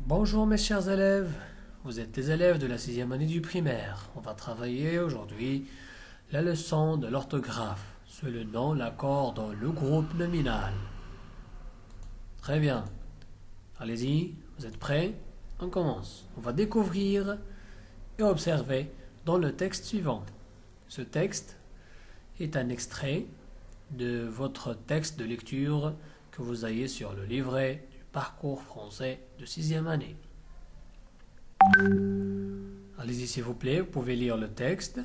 Bonjour mes chers élèves, vous êtes les élèves de la sixième année du primaire. On va travailler aujourd'hui la leçon de l'orthographe sous le nom l'accord dans le groupe nominal. Très bien, allez-y, vous êtes prêts? On commence. On va découvrir et observer dans le texte suivant. Ce texte est un extrait de votre texte de lecture que vous ayez sur le livret du parcours français de sixième année. Allez-y s'il vous plaît, vous pouvez lire le texte.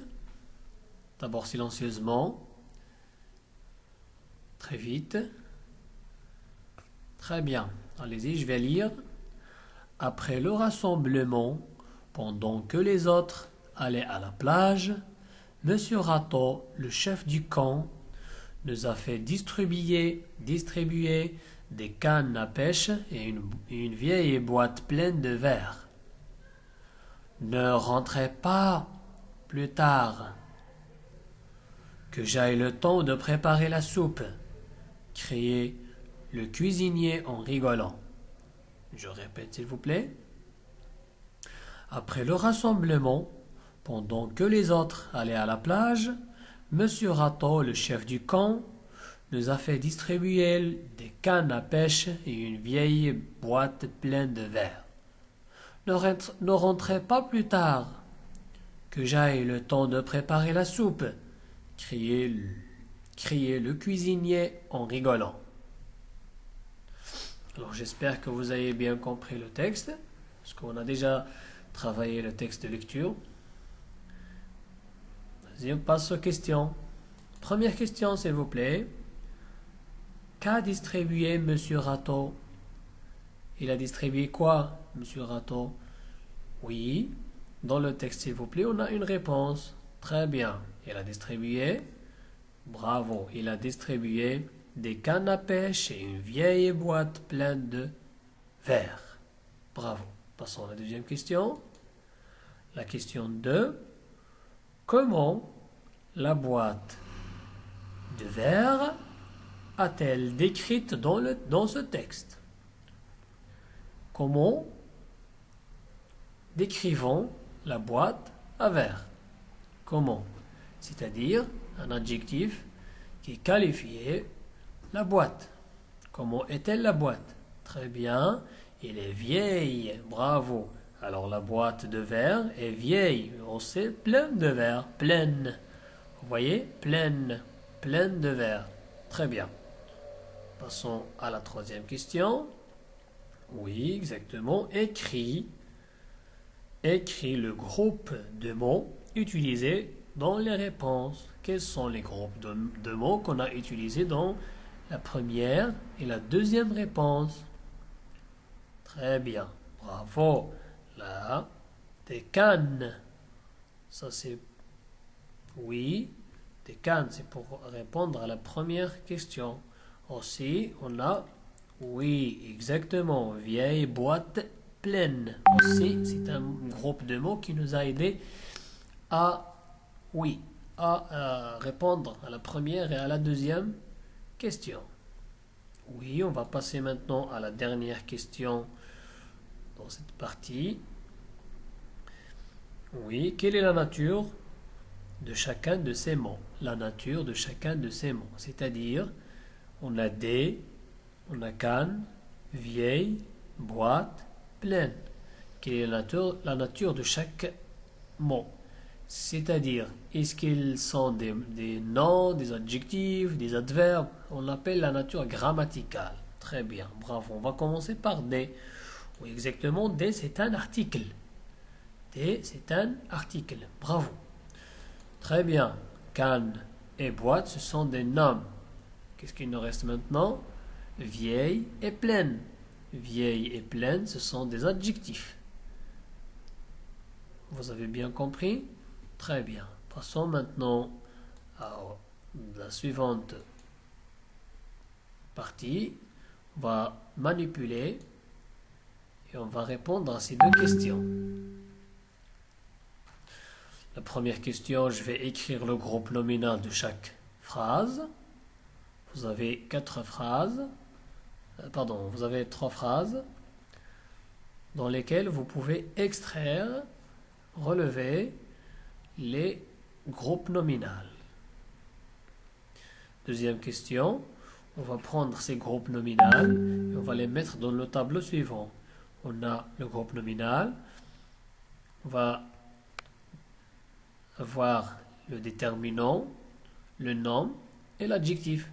D'abord silencieusement. Très vite. Très bien. Allez-y, je vais lire. Après le rassemblement, pendant que les autres allaient à la plage, Monsieur Rateau, le chef du camp, nous a fait distribuer des cannes à pêche et une vieille boîte pleine de verre. Ne rentrez pas plus tard, que j'aille le temps de préparer la soupe, criait le cuisinier en rigolant. Je répète s'il vous plaît. Après le rassemblement, pendant que les autres allaient à la plage, Monsieur Rateau, le chef du camp, nous a fait distribuer des cannes à pêche et une vieille boîte pleine de verre. Ne rentrez pas plus tard, que j'aille le temps de préparer la soupe, criait le cuisinier en rigolant. Alors j'espère que vous avez bien compris le texte, parce qu'on a déjà travaillé le texte de lecture. Vas-y, on passe aux questions. Première question, s'il vous plaît. Qu'a distribué Monsieur Rateau? Il a distribué quoi, Monsieur Rateau? Oui, dans le texte, s'il vous plaît, on a une réponse. Très bien. Il a distribué, bravo, il a distribué des cannes à pêche et une vieille boîte pleine de verre. Bravo. Passons à la deuxième question. La question 2. Comment la boîte de verre a-t-elle décrite dans ce texte? Comment décrivons la boîte à verre? Comment? C'est-à-dire un adjectif qui qualifiait la boîte. Comment est-elle la boîte? Très bien, elle est vieille, bravo. Alors la boîte de verre est vieille, on sait pleine de verre, pleine. Vous voyez? Pleine de verre. Très bien. Passons à la troisième question. Oui, exactement. Écris le groupe de mots utilisés dans les réponses. Quels sont les groupes de mots qu'on a utilisés dans la première et la deuxième réponse? Très bien. Bravo. Là, des cannes. Ça c'est... Oui, des cannes, c'est pour répondre à la première question. Aussi, on a... Oui, exactement. Vieille boîte pleine. Aussi, c'est un groupe de mots qui nous a aidé à... Oui, à répondre à la première et à la deuxième question. Oui, on va passer maintenant à la dernière question dans cette partie. Oui, quelle est la nature de chacun de ces mots? La nature de chacun de ces mots. C'est-à-dire, on a des, on a canne, vieille, boîte, pleine. Quelle est la nature de chaque mot? C'est-à-dire, est-ce qu'ils sont des noms, des adjectifs, des adverbes? On l'appelle la nature grammaticale. Très bien, bravo. On va commencer par des. Oui, exactement, des, c'est un article. Des, c'est un article. Bravo. Très bien. Canne et boîte, ce sont des noms. Qu'est-ce qu'il nous reste maintenant? Vieille et pleine. Vieille et pleine, ce sont des adjectifs. Vous avez bien compris? Très bien. Passons maintenant à la suivante partie. On va manipuler et on va répondre à ces deux questions. La première question, je vais écrire le groupe nominal de chaque phrase. Vous avez 4 phrases. Vous avez 3 phrases. dans lesquels vous pouvez extraire, relever les groupes nominaux. Deuxième question, on va prendre ces groupes nominaux et on va les mettre dans le tableau suivant. On a le groupe nominal, on va avoir le déterminant, le nom et l'adjectif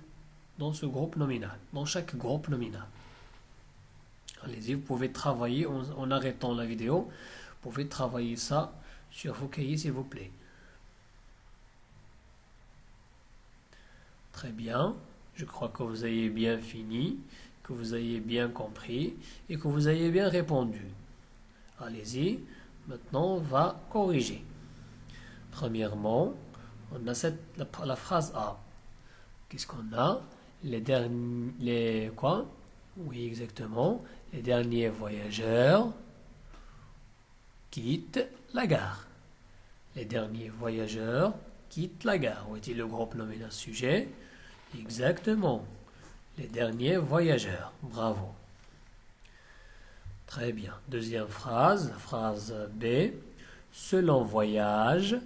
dans ce groupe nominal, dans chaque groupe nominal. Allez-y, vous pouvez travailler en arrêtant la vidéo, vous pouvez travailler ça sur vos cahiers s'il vous plaît. Très bien, je crois que vous avez bien fini, que vous avez bien compris et que vous avez bien répondu. Allez-y, maintenant on va corriger. Premièrement, on a la phrase A. Qu'est-ce qu'on a? Quoi? Oui, exactement. Les derniers voyageurs quittent la gare. Les derniers voyageurs quittent la gare. Où est-il le groupe nominal sujet? Exactement. Les derniers voyageurs. Bravo. Très bien. Deuxième phrase, la phrase B. Selon voyage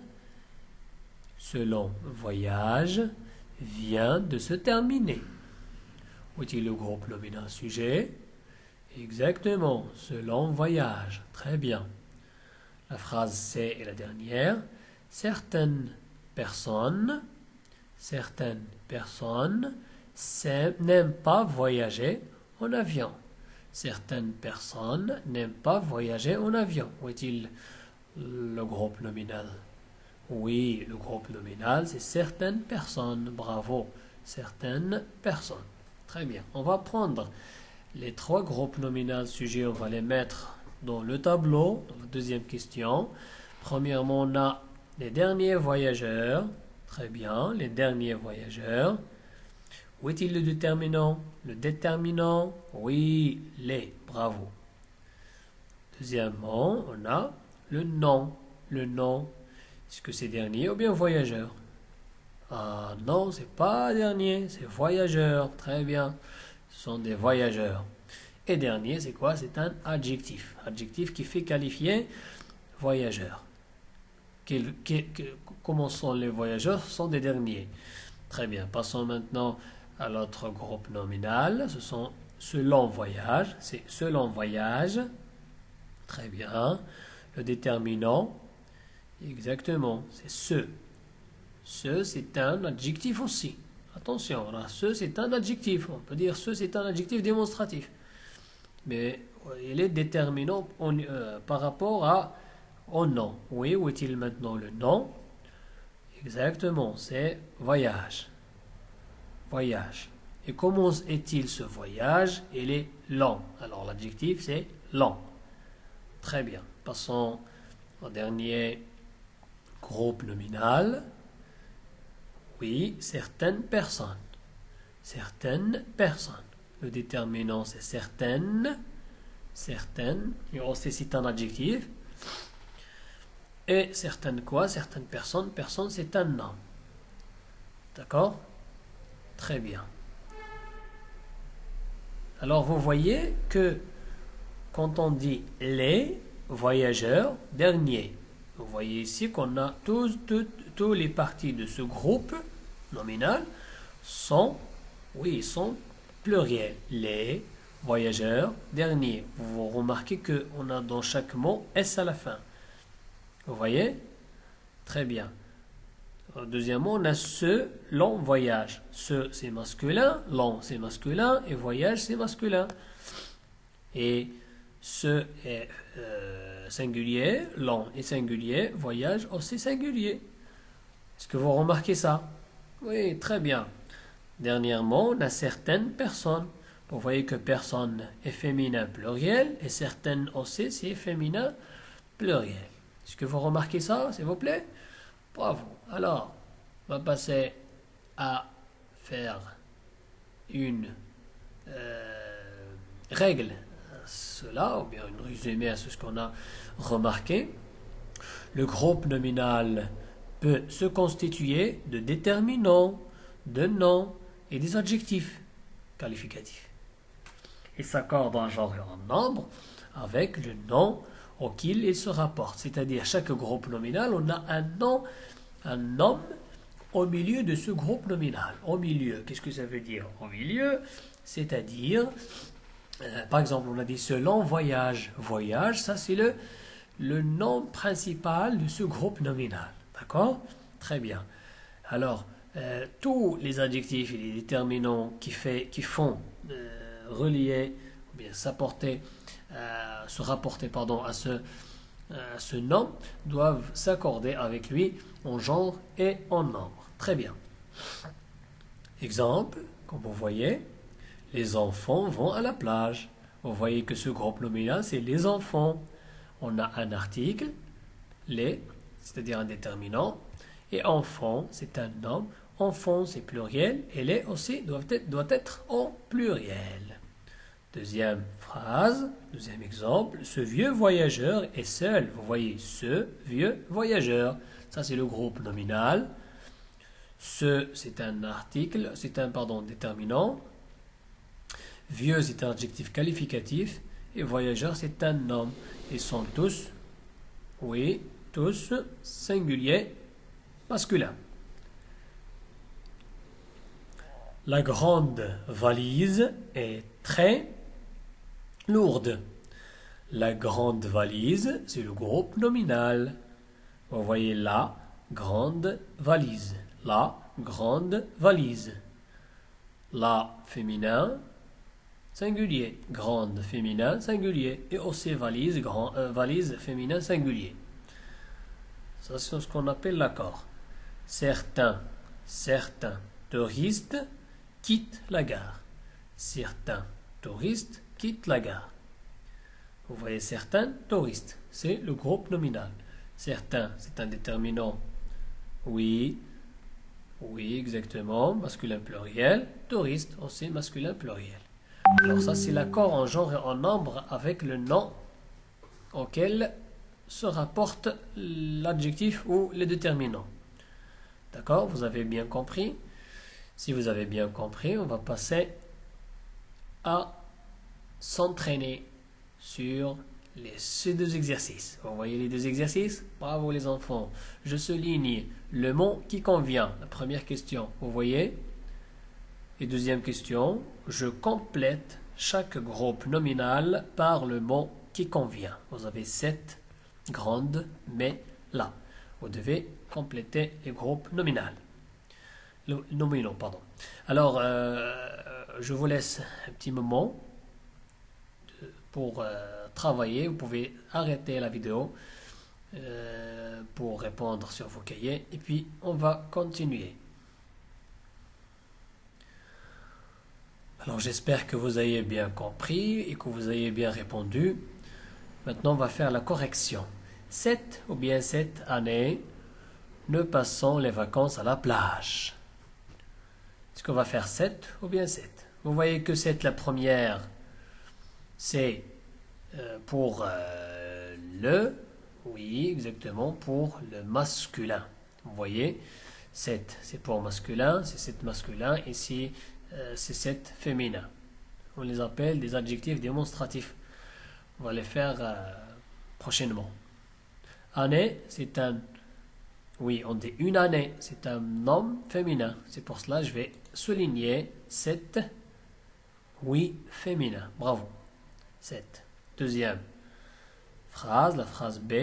vient de se terminer. Où est-il le groupe nominal sujet? Exactement. Selon voyage. Très bien. La phrase C est la dernière. Certaines personnes n'aiment pas voyager en avion. Certaines personnes n'aiment pas voyager en avion. Où est-il le groupe nominal? Oui, le groupe nominal, c'est certaines personnes. Bravo. Certaines personnes. Très bien. On va prendre les trois groupes nominaux sujets. On va les mettre dans le tableau, dans la deuxième question. Premièrement, on a les derniers voyageurs. Très bien, les derniers voyageurs. Où est-il le déterminant? Le déterminant, oui, les. Bravo. Deuxièmement, on a le nom. Le nom, est-ce que c'est dernier ou bien voyageur? Ah non, c'est pas dernier, c'est voyageur. Très bien, ce sont des voyageurs. Et dernier, c'est quoi? C'est un adjectif. Adjectif qui fait qualifier voyageur. Comment sont les voyageurs? Ce sont des derniers. Très bien, passons maintenant à l'autre groupe nominal. Ce sont selon voyage. C'est selon voyage. Très bien. Le déterminant, exactement, c'est ce. Ce, c'est un adjectif aussi. Attention, là, ce, c'est un adjectif. On peut dire ce, c'est un adjectif démonstratif. Mais il est déterminant par rapport au nom. Oui, où est-il maintenant le nom? Exactement, c'est voyage. Voyage. Et comment est-il ce voyage? Il est long. Alors l'adjectif, c'est long. Très bien. Passons au dernier groupe nominal. Oui, certaines personnes. Certaines personnes. Le déterminant, c'est certaines. Certaines. Et aussi, c'est un adjectif. Et certaines quoi? Certaines personnes. Personne, c'est un nom. D'accord? Très bien. Alors, vous voyez que quand on dit les voyageurs derniers, vous voyez ici qu'on a tous les parties de ce groupe nominal sont pluriels. Les voyageurs derniers. Vous remarquez qu'on a dans chaque mot S à la fin. Vous voyez? Très bien. Deuxièmement, on a ce long voyage. Ce, c'est masculin. Long, c'est masculin. Et voyage, c'est masculin. Et ce est singulier. Long et singulier. Voyage aussi singulier. Est-ce que vous remarquez ça? Oui, très bien. Dernièrement, on a certaines personnes. Vous voyez que personne est féminin pluriel. Et certaines aussi, c'est féminin pluriel. Est-ce que vous remarquez ça, s'il vous plaît? Bravo. Alors, on va passer à faire une règle à cela, ou bien une résumé à ce qu'on a remarqué. Le groupe nominal peut se constituer de déterminants, de noms et des adjectifs qualificatifs. Il s'accorde en genre et en nombre avec le nom auquel il se rapporte. C'est-à-dire, chaque groupe nominal, on a un nom au milieu de ce groupe nominal. Au milieu, qu'est-ce que ça veut dire? Au milieu, c'est-à-dire, par exemple, on a dit selon voyage. Voyage, ça c'est le nom principal de ce groupe nominal. D'accord? Très bien. Alors, tous les adjectifs et les déterminants qui font relier, ou bien se rapporter à ce nom, doivent s'accorder avec lui en genre et en nombre. Très bien. Exemple, comme vous voyez, les enfants vont à la plage. Vous voyez que ce groupe nominal, c'est les enfants. On a un article, les, c'est-à-dire un déterminant, et enfant, c'est un nom. Enfant, c'est pluriel, et les aussi doit être en pluriel. Deuxième phrase, deuxième exemple, ce vieux voyageur est seul. Vous voyez, ce vieux voyageur. Ça, c'est le groupe nominal. Ce, c'est un article, déterminant. Vieux, c'est un adjectif qualificatif. Et voyageur, c'est un nom. Ils sont tous singuliers masculins. La grande valise est très lourde. La grande valise, c'est le groupe nominal. Vous voyez la grande valise. La grande valise. La féminin, singulier. Grande féminin, singulier. Et aussi valise, valise féminin, singulier. Ça, c'est ce qu'on appelle l'accord. Certains touristes quittent la gare. Certains touristes quittent la gare. Vous voyez, certains touristes, c'est le groupe nominal. Certains, c'est un déterminant. Oui, exactement, masculin pluriel. Touriste, aussi masculin pluriel. Alors ça, c'est l'accord en genre et en nombre avec le nom auquel se rapporte l'adjectif ou le déterminant. D'accord? Vous avez bien compris? Si vous avez bien compris, on va passer à s'entraîner sur ces deux exercices. Vous voyez les deux exercices? Bravo les enfants. Je souligne le mot qui convient. La première question, vous voyez? Et deuxième question, je complète chaque groupe nominal par le mot qui convient. Vous avez 7 grandes mais là. Vous devez compléter les groupes nominaux. Alors, je vous laisse un petit moment pour travailler. Vous pouvez arrêter la vidéo pour répondre sur vos cahiers. Et puis, on va continuer. Alors, j'espère que vous ayez bien compris et que vous ayez bien répondu. Maintenant, on va faire la correction. Cette année, nous passons les vacances à la plage. Est-ce qu'on va faire 7 ou bien 7? Vous voyez que 7, la première, c'est pour pour le masculin. Vous voyez, 7, c'est pour masculin, c'est 7 masculin. Ici, c'est 7 féminin. On les appelle des adjectifs démonstratifs. On va les faire prochainement. Année, c'est un... Oui, on dit une année, c'est un nom féminin. C'est pour cela que je vais souligner 7. Oui, féminin. Bravo. 7. Deuxième phrase, la phrase B.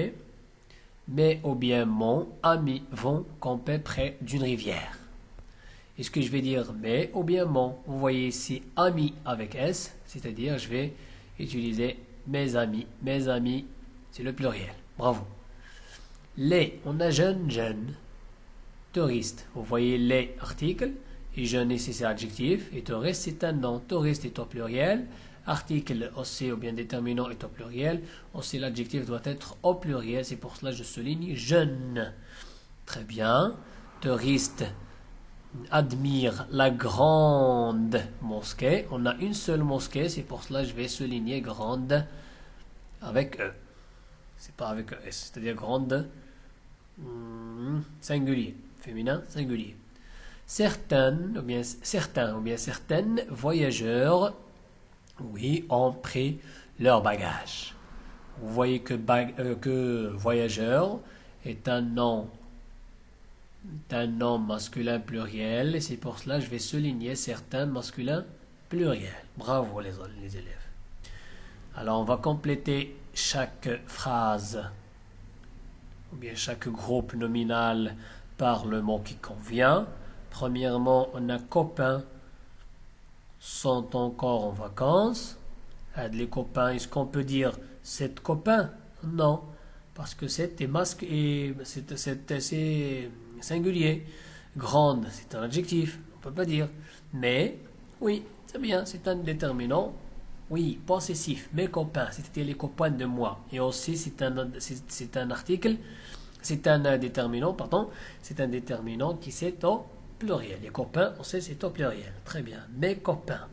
Mais ou bien mon ami vont camper près d'une rivière. Est-ce que je vais dire mais ou bien mon? Vous voyez ici ami avec S, c'est-à-dire je vais utiliser mes amis. Mes amis, c'est le pluriel. Bravo. Les, on a jeune. Touriste, vous voyez les articles. Et jeune ici c'est adjectif. Et touriste c'est un nom. Touriste est au pluriel. Article aussi ou bien déterminant est au pluriel. Aussi l'adjectif doit être au pluriel. C'est pour cela que je souligne jeune. Très bien. Touriste admire la grande mosquée. On a une seule mosquée. C'est pour cela que je vais souligner grande avec E. C'est pas avec S. C'est-à-dire grande singulier. Féminin singulier. Certains ou bien certaines voyageurs, oui, ont pris leur bagage. Vous voyez que voyageur est un nom masculin pluriel et c'est pour cela que je vais souligner certains masculins pluriels. Bravo les élèves. Alors on va compléter chaque phrase ou bien chaque groupe nominal par le mot qui convient. Premièrement, on a copains sont encore en vacances. Les copains, est-ce qu'on peut dire c'est copain? Non, parce que c'est masque et c'est singulier. Grande, c'est un adjectif, on peut pas dire. Mais, oui, c'est bien, c'est un déterminant. Oui, possessif, mes copains, c'était les copains de moi. Et aussi, c'est un article, c'est un déterminant, pardon, c'est un déterminant qui c'est au pluriel. Les copains, on sait, c'est au pluriel. Très bien, mes copains.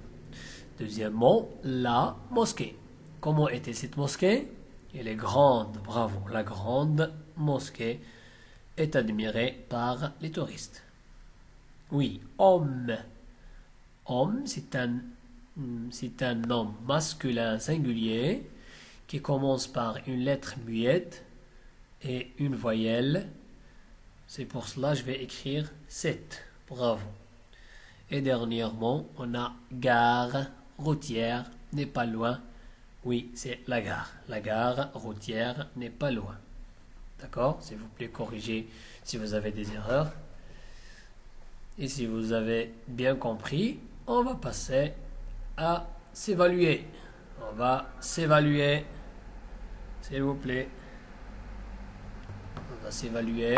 Deuxièmement, la mosquée. Comment était cette mosquée? Elle est grande, bravo. La grande mosquée est admirée par les touristes. Oui, homme. Homme, c'est un nom masculin singulier qui commence par une lettre muette et une voyelle. C'est pour cela que je vais écrire 7. Bravo. Et dernièrement, on a gare routière n'est pas loin. Oui, c'est la gare. La gare routière n'est pas loin. D'accord? S'il vous plaît, corrigez si vous avez des erreurs. Et si vous avez bien compris, on va passer à s'évaluer. On va s'évaluer. S'il vous plaît. On va s'évaluer.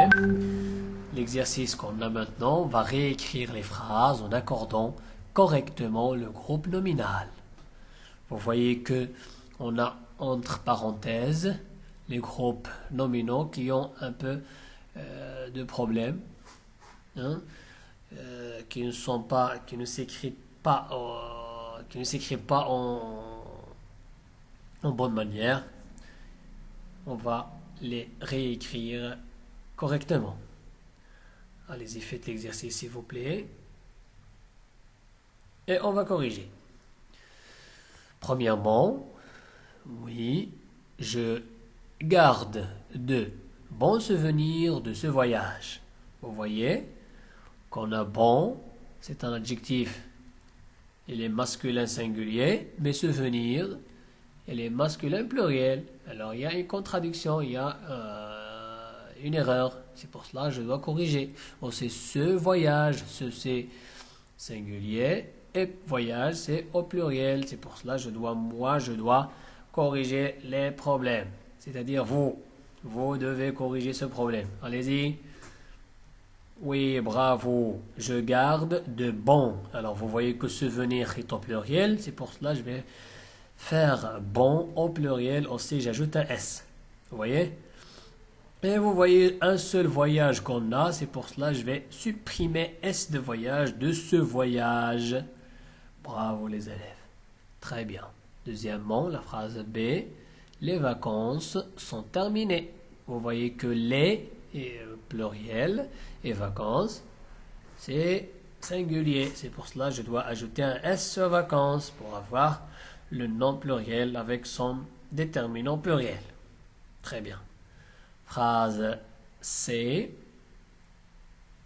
L'exercice qu'on a maintenant, on va réécrire les phrases en accordant correctement le groupe nominal. Vous voyez que on a entre parenthèses les groupes nominaux qui ont un peu de problèmes, hein, qui ne s'écrivent pas en bonne manière. On va les réécrire correctement. Allez-y, faites l'exercice s'il vous plaît. Et on va corriger. Premièrement, oui, je garde de bons souvenirs de ce voyage. Vous voyez qu'on a bon, c'est un adjectif. Il est masculin singulier, mais souvenir, il est masculin pluriel. Alors il y a une contradiction, il y a une erreur. C'est pour cela que je dois corriger. Oh, c'est ce voyage, c'est singulier. Et voyage, c'est au pluriel. C'est pour cela que je dois corriger les problèmes. C'est-à-dire vous devez corriger ce problème. Allez-y. Oui, bravo. Je garde de bons. Alors, vous voyez que souvenir est au pluriel. C'est pour cela que je vais faire bon au pluriel. Aussi, j'ajoute un S. Vous voyez? Et vous voyez un seul voyage qu'on a. C'est pour cela que je vais supprimer S de voyage de ce voyage. Bravo les élèves. Très bien. Deuxièmement, la phrase B. Les vacances sont terminées. Vous voyez que les est pluriel et vacances, c'est singulier. C'est pour cela que je dois ajouter un S sur vacances pour avoir le nom pluriel avec son déterminant pluriel. Très bien. Phrase C.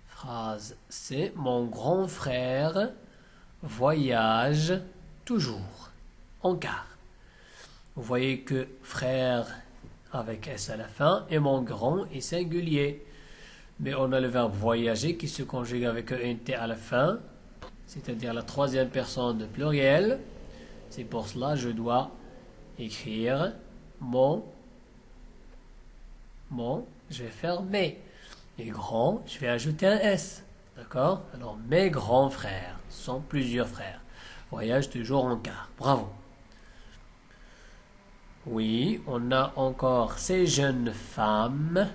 Phrase C. Mon grand frère voyage toujours en car. Vous voyez que frère avec S à la fin et mon grand est singulier. Mais on a le verbe voyager qui se conjugue avec un T à la fin, c'est-à-dire la troisième personne de pluriel. C'est pour cela que je dois écrire mon, je vais faire mes. Et grand, je vais ajouter un S. D'accord? Alors, mes grands frères sont plusieurs frères. Voyage toujours en car. Bravo. Oui, on a encore ces jeunes femmes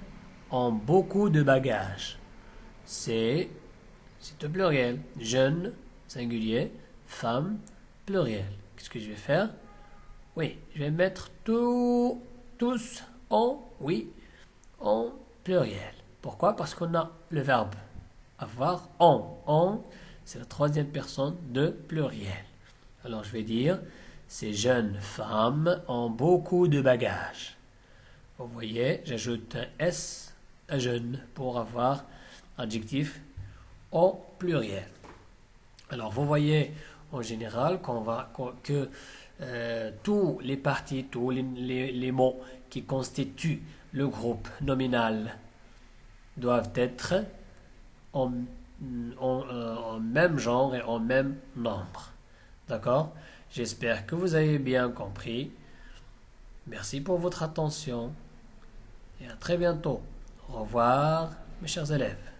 ont beaucoup de bagages. C'est au pluriel. Jeunes, singulier, femme, pluriel. Qu'est-ce que je vais faire? Oui, je vais mettre tous en pluriel. Pourquoi? Parce qu'on a le verbe avoir en. En, c'est la troisième personne de pluriel. Alors je vais dire, Ces jeunes femmes ont beaucoup de bagages. Vous voyez, j'ajoute un S à jeune pour avoir adjectif au pluriel. Alors, vous voyez en général que tous les parties, tous les mots qui constituent le groupe nominal doivent être en même genre et en même nombre. D'accord? J'espère que vous avez bien compris. Merci pour votre attention et à très bientôt. Au revoir, mes chers élèves.